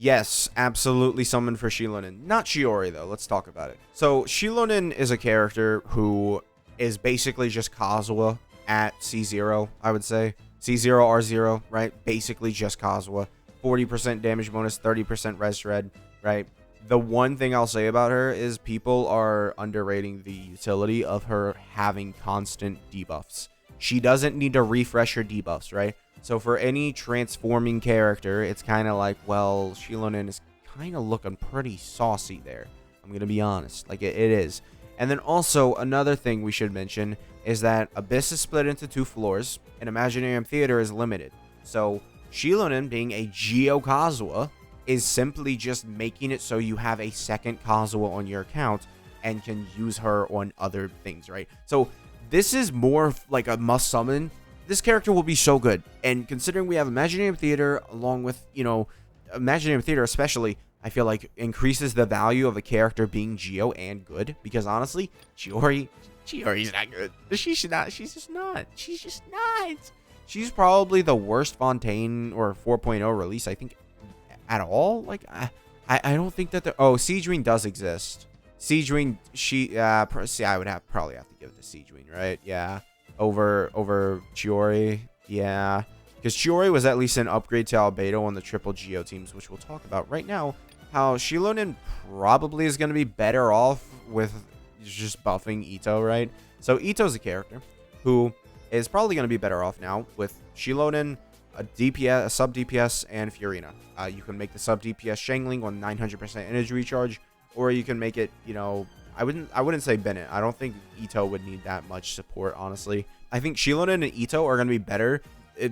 Yes, absolutely summon for Xilonen. Not Chiori, though. Let's talk about it. So, Xilonen is a character who is basically just Kazuha at C0, I would say. C0, R0, right? Basically just Kazuha. 40% damage bonus, 30% res shred, right? The one thing I'll say about her is people are underrating the utility of her having constant debuffs. She doesn't need to refresh her debuffs, right? So for any transforming character, it's kind of like, well, Xilonen is kind of looking pretty saucy there. I'm going to be honest. Like, it is. And then also, another thing we should mention is that Abyss is split into 2 floors, and Imaginarium Theater is limited. So, Xilonen, being a Geo Kazuha, is simply just making it so you have a second Kazuha on your account and can use her on other things, right? So, this is more like a must summon. This character will be so good. And considering we have Imaginarium Theater along with, Imaginarium Theater especially, I feel like increases the value of a character being Geo and good. Because honestly, Chiori's not good. She's just not. She's probably the worst Fontaine or 4.0 release, I think, at all. Like, I don't think that Siege Wing does exist. Siege Wing, I would probably have to give it to Siege Wing, right? Yeah. Over Chiori, yeah, because Chiori was at least an upgrade to Albedo on the triple Geo teams, which we'll talk about right now. How Xilonen probably is going to be better off with just buffing Ito, right? So Ito's a character who is probably going to be better off now with Xilonen, a DPS, a sub DPS, and Fiorina. You can make the sub DPS Shangling on 900% energy recharge, or you can make it, I wouldn't say Bennett. I don't think Ito would need that much support, honestly. I think Xilonen and Ito are going to be better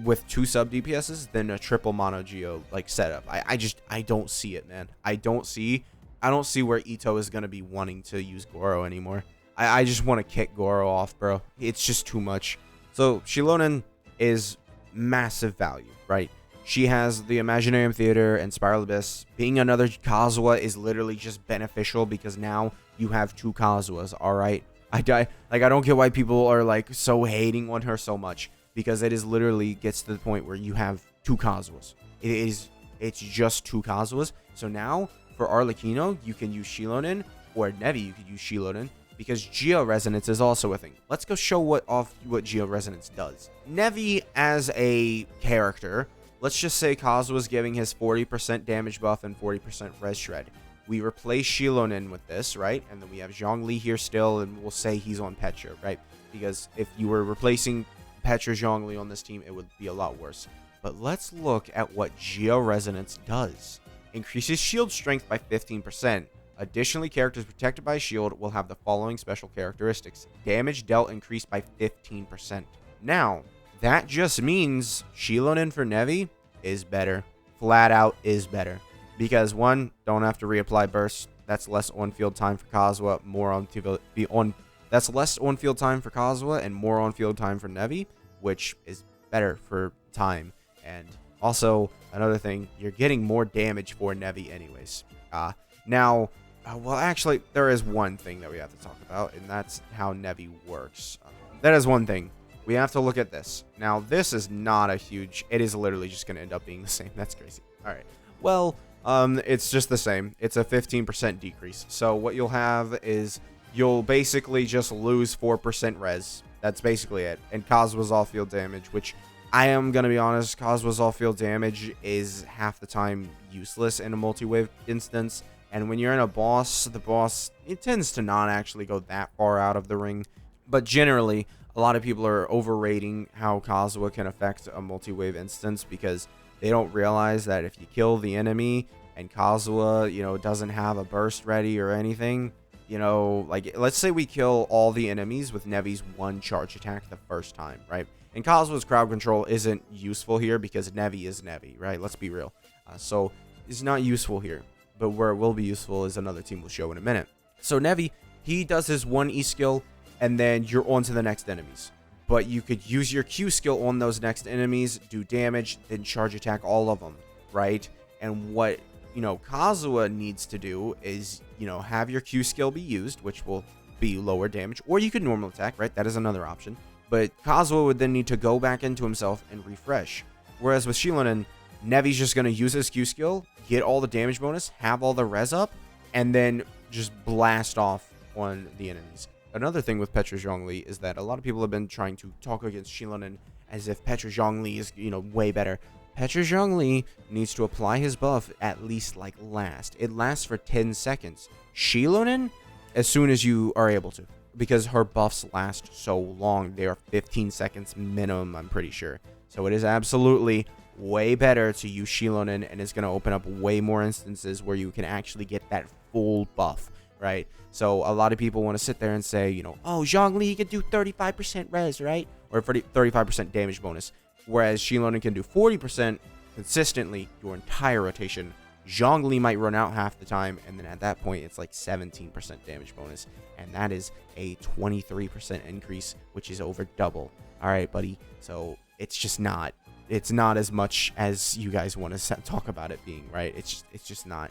with 2 sub DPSs than a triple mono Geo like setup. I don't see it, man. I don't see where Ito is going to be wanting to use Goro anymore. I just want to kick Goro off, bro. It's just too much. So Xilonen is massive value, right? She has the Imaginarium Theater and Spiral Abyss. Being another Kazuha is literally just beneficial because now you have 2 Kazuhas, alright? I don't get why people are like so hating on her so much, because it is literally gets to the point where you have 2 Kazuhas. It's just 2 Kazuhas. So now for Arlecchino, you can use Xilonen, or Nevi, you could use Xilonen, because Geo Resonance is also a thing. Let's go show what Geo Resonance does. Nevi as a character, let's just say Kazuha's giving his 40% damage buff and 40% res shred. We replace Xilonen with this, right? And then we have Zhongli here still, and we'll say he's on Petra, right? Because if you were replacing Petra Zhongli on this team, it would be a lot worse. But let's look at what Geo Resonance does. Increases shield strength by 15%. Additionally, characters protected by shield will have the following special characteristics. Damage dealt increased by 15%. Now, that just means Xilonen for Nevi is better. Flat out is better. Because 1, don't have to reapply burst. That's less on-field time for Kazuha, that's less on-field time for Kazuha and more on-field time for Nevi, which is better for time. And also, another thing, you're getting more damage for Nevi anyways. Actually, there is one thing that we have to talk about, and that's how Nevi works. That is one thing. We have to look at this. Now, this is not a huge... It is literally just going to end up being the same. That's crazy. All right. Well, it's just the same. It's a 15% decrease. So what you'll have is you'll basically just lose 4% res. That's basically it. And Kazuha's off-field damage, which I am going to be honest, Kazuha's off-field damage is half the time useless in a multi-wave instance. And when you're in a boss, the boss, it tends to not actually go that far out of the ring. But generally, a lot of people are overrating how Kazuha can affect a multi-wave instance because they don't realize that if you kill the enemy and Kazuha, doesn't have a burst ready or anything, like let's say we kill all the enemies with Nevi's 1 charge attack the first time, right? And Kazuha's crowd control isn't useful here because Nevi is Nevi, right? Let's be real. So it's not useful here. But where it will be useful is another team will show in a minute. So Nevi, he does his 1 E skill, and then you're on to the next enemies. But you could use your Q skill on those next enemies, do damage, then charge attack all of them, right? And what, Kazuha needs to do is, have your Q skill be used, which will be lower damage, or you could normal attack, right? That is another option. But Kazuha would then need to go back into himself and refresh. Whereas with Xilonen, Nevi's just going to use his Q skill, get all the damage bonus, have all the res up, and then just blast off on the enemies. Another thing with Petra Zhongli is that a lot of people have been trying to talk against Xilonen as if Petra Zhongli is, way better. Petra Zhongli needs to apply his buff at least like last. It lasts for 10 seconds. Xilonen, as soon as you are able to, because her buffs last so long. They are 15 seconds minimum, I'm pretty sure. So it is absolutely way better to use Xilonen, and it's going to open up way more instances where you can actually get that full buff, right? So a lot of people want to sit there and say, oh, Zhongli can do 35% res, right? Or 35% damage bonus. Whereas Xilonen can do 40% consistently your entire rotation. Zhongli might run out half the time, and then at that point, it's like 17% damage bonus. And that is a 23% increase, which is over double. All right, buddy. So it's just not. It's not as much as you guys want to talk about it being, right? It's just not.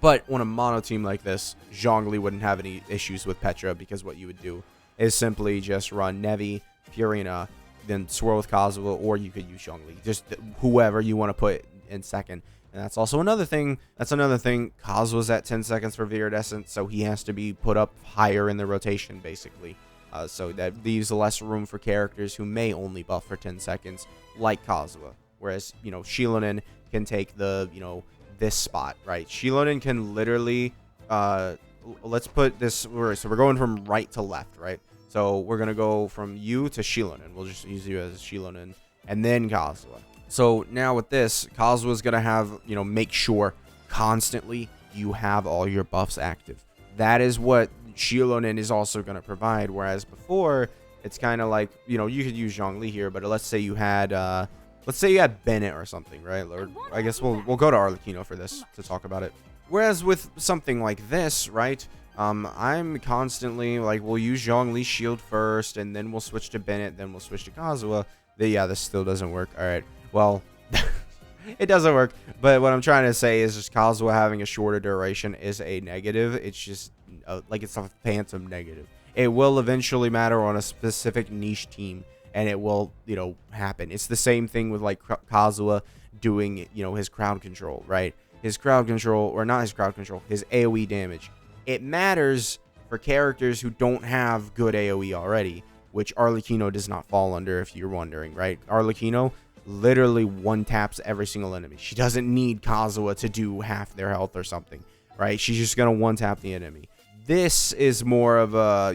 But on a mono team like this, Zhongli wouldn't have any issues with Petra, because what you would do is simply just run Nevi, Fiorina, then swirl with Kazuha, or you could use Zhongli. Just whoever you want to put in second. And that's also another thing. Kazuha's at 10 seconds for Viridescent, so he has to be put up higher in the rotation, basically. So that leaves less room for characters who may only buff for 10 seconds, like Kazuha. Whereas, Xilonen can take the, this spot, right? Xilonen can literally, let's put this, so we're going from right to left, right? So we're going to go from you to Xilonen. We'll just use you as Xilonen, and then Kazuha. So now with this, Kazuha is going to have, make sure constantly you have all your buffs active. That is what Xilonen is also going to provide. Whereas before, it's kind of like, you could use Zhongli here, but let's say you had, Bennett or something, right? Or I guess we'll go to Arlecchino for this to talk about it. Whereas with something like this, right? I'm constantly like, we'll use Zhongli's shield first, and then we'll switch to Bennett, then we'll switch to Kazuha. Yeah, this still doesn't work. All right. Well, it doesn't work. But what I'm trying to say is just Kazuha having a shorter duration is a negative. It's just it's a phantom negative. It will eventually matter on a specific niche team, and it will, happen. It's the same thing with like Kazuha doing, his crowd control, right? His crowd control, or not his crowd control, his AoE damage. It matters for characters who don't have good AoE already, which Arlecchino does not fall under, if you're wondering, right? Arlecchino literally one-taps every single enemy. She doesn't need Kazuha to do half their health or something, right? She's just going to one-tap the enemy. This is more of a,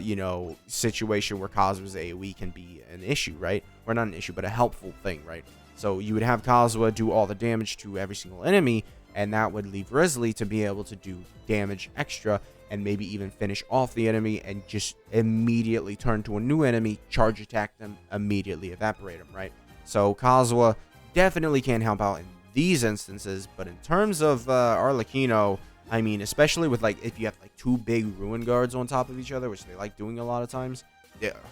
situation where Kazuha's AoE can be an issue, right? Or not an issue, but a helpful thing, right? So you would have Kazuha do all the damage to every single enemy, and that would leave Risley to be able to do damage extra and maybe even finish off the enemy and just immediately turn to a new enemy, charge attack them, immediately evaporate them, right? So Kazuha definitely can help out in these instances, but in terms of Arlecchino, I mean, especially with if you have two big ruin guards on top of each other, which they like doing a lot of times,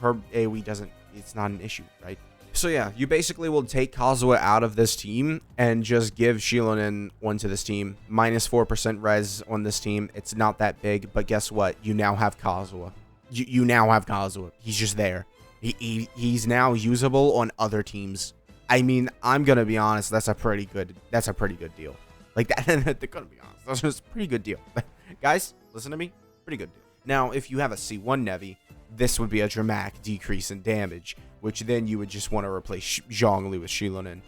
her AoE it's not an issue, right? So yeah, you basically will take Kazuha out of this team and just give Xilonen one to this team. Minus 4% res on this team. It's not that big, but guess what? You now have Kazuha. You now have Kazuha. He's just there. He's now usable on other teams. I mean, I'm gonna be honest. That's a pretty good deal. Like that. They're gonna be honest. That's just a pretty good deal. Guys, listen to me. Pretty good deal. Now, if you have a C1 Nevi, this would be a dramatic decrease in damage, which then you would just want to replace Zhongli with Xilonen,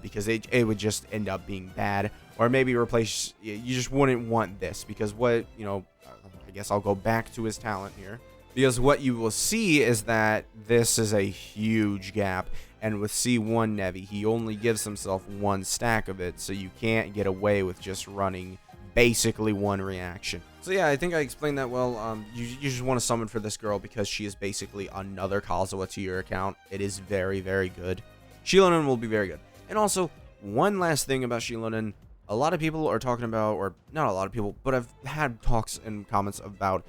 because it would just end up being bad. Or maybe replace, you just wouldn't want this, because what, I guess I'll go back to his talent here. Because what you will see is that this is a huge gap, and with C1 Nevi, he only gives himself one stack of it, so you can't get away with just running basically one reaction. So yeah, I think I explained that well. You just want to summon for this girl because she is basically another Kazuha to your account. It is very, very good. Xilonen will be very good. And also, one last thing about Xilonen. A lot of people are talking about, or not a lot of people, but I've had talks and comments about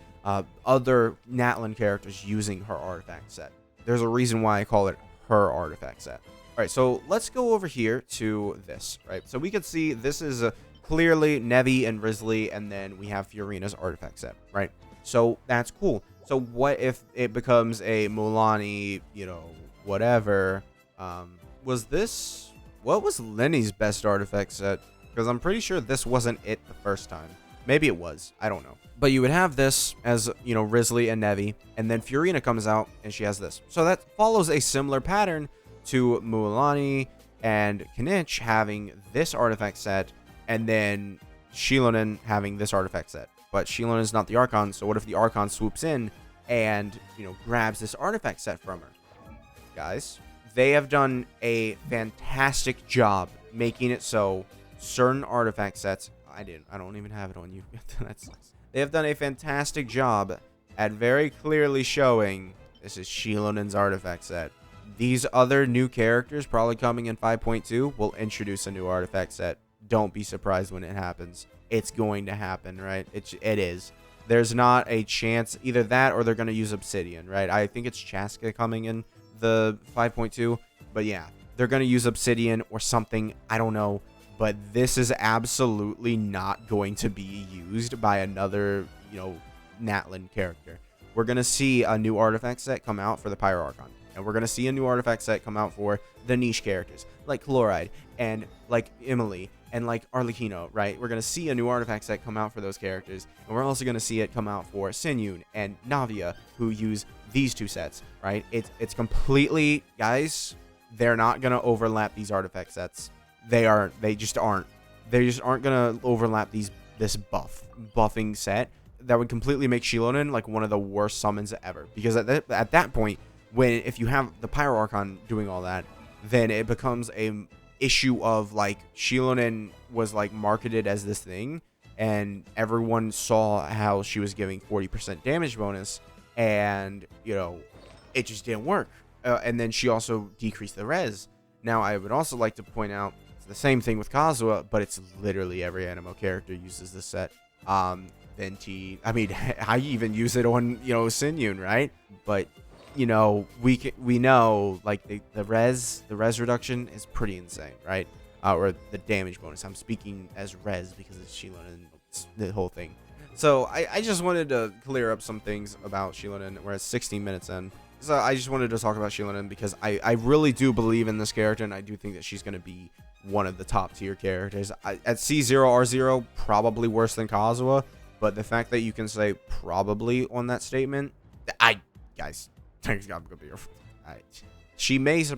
other Natlan characters using her artifact set. There's a reason why I call it her artifact set. All right, so let's go over here to this, right? So we can see this is clearly Nevi and Risley, and then we have Fiorina's artifact set, right? So that's cool. So what if it becomes a Mulaney, whatever? Was this what was Lenny's best artifact set? Because I'm pretty sure this wasn't it the first time. Maybe it was. I don't know. But you would have this as, you know, Risley and Nevi, and then Fiorina comes out and she has this. So that follows a similar pattern to Mualani and Kinich having this artifact set, and then Xilonen having this artifact set. But Xilonen is not the Archon, so what if the Archon swoops in and, you know, grabs this artifact set from her? Guys, they have done a fantastic job making it so certain artifact sets... I don't even have it on you. That sucks. They have done a fantastic job at very clearly showing this is Xilonen's artifact set. These other new characters probably coming in 5.2 will introduce a new artifact set. Don't be surprised when it happens. It's going to happen, right? It is. There's not a chance either that or they're going to use Obsidian, right? I think it's Chaska coming in the 5.2, but yeah, they're going to use Obsidian or something. I don't know. But this is absolutely not going to be used by another, you know, Natlin character. We're going to see a new artifact set come out for the Pyro Archon. And we're going to see a new artifact set come out for the niche characters, like Chloride, and like Emily, and like Arlecchino, right? We're going to see a new artifact set come out for those characters. And we're also going to see it come out for Sinyun and Navia, who use these two sets, right? It's completely, guys, they're not going to overlap these artifact sets. They just aren't gonna overlap this buffing set that would completely make Xilonen like one of the worst summons ever. Because at that point, if you have the Pyro Archon doing all that, then it becomes a issue of like Xilonen was like marketed as this thing, and everyone saw how she was giving 40% damage bonus, and you know, it just didn't work. And then she also decreased the res. Now I would also like to point out. The same thing with Kazuha, but it's literally every animo character uses this set. Venti, I mean, I even use it on, you know, Sinyun, right? But, you know, we know, like, the res reduction is pretty insane, right? Or the damage bonus. I'm speaking as res because it's Xilonen and the whole thing. So I just wanted to clear up some things about Xilonen. We're at 16 minutes in. So I just wanted to talk about Xilonen because I really do believe in this character, and I do think that she's going to be one of the top tier characters. At C0, R0, probably worse than Kazuha, but the fact that you can say probably on that statement, guys, thanks God,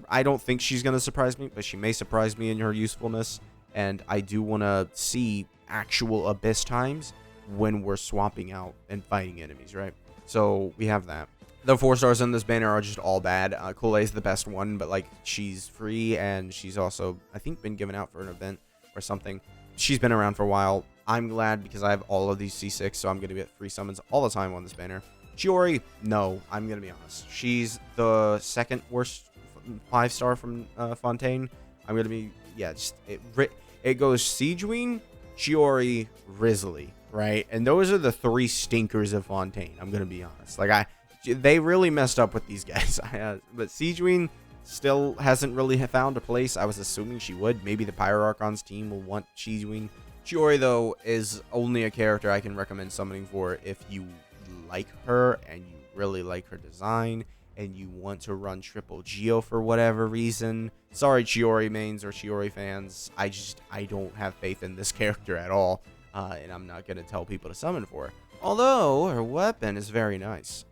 I don't think she's going to surprise me, but she may surprise me in her usefulness, and I do want to see actual Abyss times when we're swapping out and fighting enemies, right? So we have that. The 4-stars in this banner are just all bad. Kool-Aid is the best one, but like she's free and she's also, I think, been given out for an event or something. She's been around for a while. I'm glad because I have all of these C6, so I'm going to get free summons all the time on this banner. Chiori, no, I'm going to be honest. She's the second worst 5-star from Fontaine. I'm going to be, yeah, just it goes Siegeween, Chiori, Risley, right? And those are the three stinkers of Fontaine. I'm going to be honest. Like they really messed up with these guys. But Siegeween still hasn't really found a place. I was assuming she would. Maybe the Pyro Archon's team will want Siegeween. Chiori, though, is only a character I can recommend summoning for if you like her and you really like her design and you want to run triple Geo for whatever reason. Sorry, Chiori mains or Chiori fans. I don't have faith in this character at all. And I'm not going to tell people to summon for her. Although her weapon is very nice.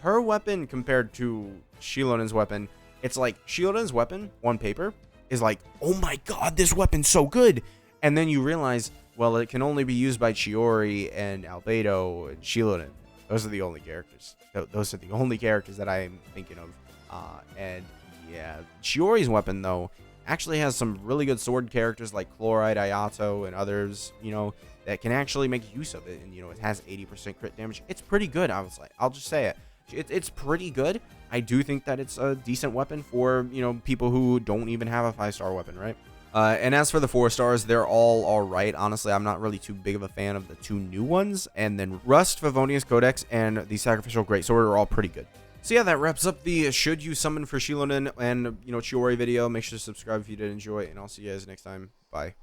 Her weapon compared to Xilonen's weapon, it's like Xilonen's weapon on paper is like, oh my god, this weapon's so good. And then you realize, well, it can only be used by Chiori and Albedo and Xilonen. Those are the only characters. Those are the only characters that I am thinking of. And yeah, Chiori's weapon, though, actually has some really good sword characters like Chloride, Ayato, and others, you know, that can actually make use of it. And, you know, it has 80% crit damage. It's pretty good, I'll just say it. It's pretty good. I do think that it's a decent weapon for, you know, people who don't even have a 5-star weapon, right? And as for the 4-stars, they're all right. Honestly, I'm not really too big of a fan of the two new ones. And then Rust, Favonius Codex, and the Sacrificial Greatsword are all pretty good. So yeah, that wraps up the should you summon for Xilonen and, you know, Chiori video. Make sure to subscribe if you did enjoy it, and I'll see you guys next time. Bye.